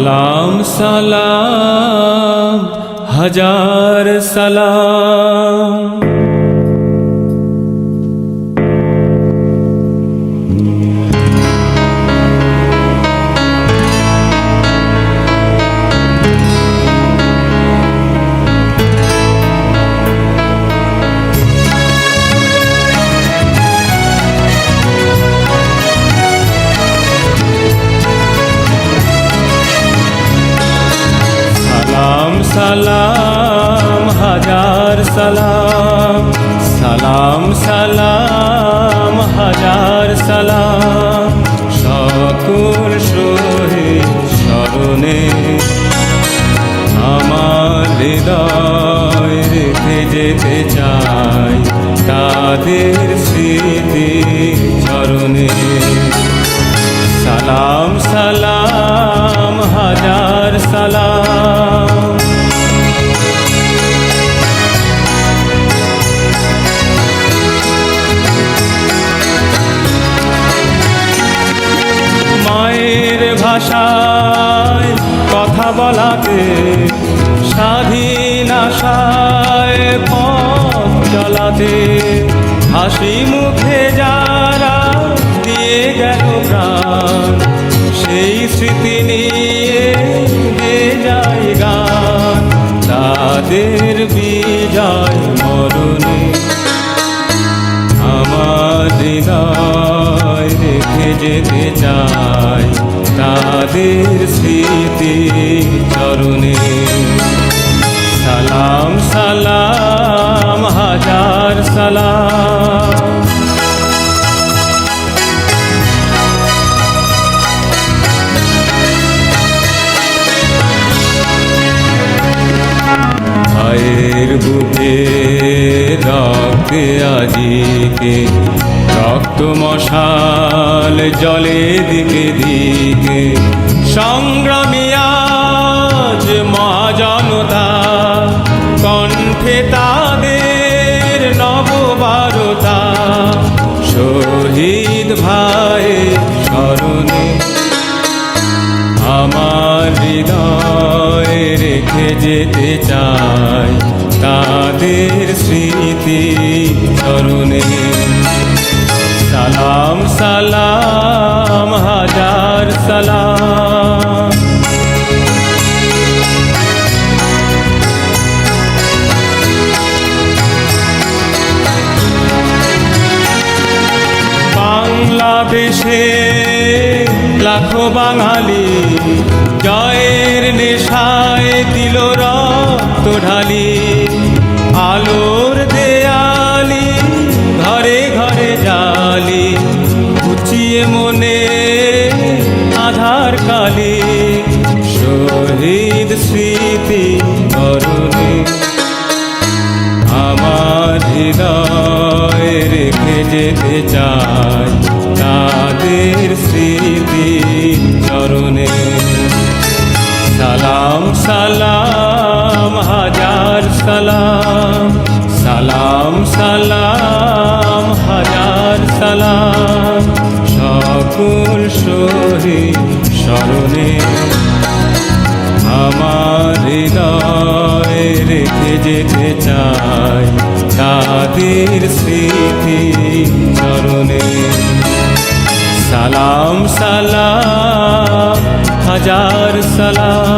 সালাম সালাম হাজার সালাম। সালাম হাজার সালাম, সালাম সালাম হাজার সালাম। সকল শহীদ স্মরণে আমার হৃদয় রেখে যেতে চাই তাদের স্মৃতি চরণে। সালাম সালাম হাজার সালাম। মায়ের ভাষায় কথা বলাতে, স্বাধীন আশায় পথ চলাতে, হাসি মুখে যারা দিয়ে গেল প্রাণ, সেই স্মৃতি নিয়ে গেয়ে যায় গান। তাদের বিজয় মরণে আমার হৃদয় রেখে যেতে চাই তাদের স্মৃতি চরণে। সালাম সালাম হাজার সালাম। ভাইয়ের বুকে রক্তে আজিকে রক্ত মশাল জলে দিকে দিকে। সংগ্রামী আজ মহাজনতা, কণ্ঠে তাদের নববারতা। শহীদ ভাই স্মরণে আমার হৃদয় রেখে যেতে চাই তাদের স্মৃতি চরণে। সালাম সালাম হাজার সালাম। বাংলাদেশে লাখো বাঙালি জয়ের নেশায় দিল রক্ত ঢালি। আলোর দেয়ালি ঘরে ঘরে জালি, ঘুচিয়ে মনে আধার কালি। শহীদ স্মৃতি করণে আমার হৃদয় রেখে যেতে চাই তাদের স্মৃতি চরণে। সালাম সালাম হাজার সালাম, সালাম সালাম হাজার সালাম। সকল শহীদ স্মরণে আমার হৃদয় রেখে যেতে চাই তাদের স্মৃতি চরণে। সালাম সালাম হাজার সালাম।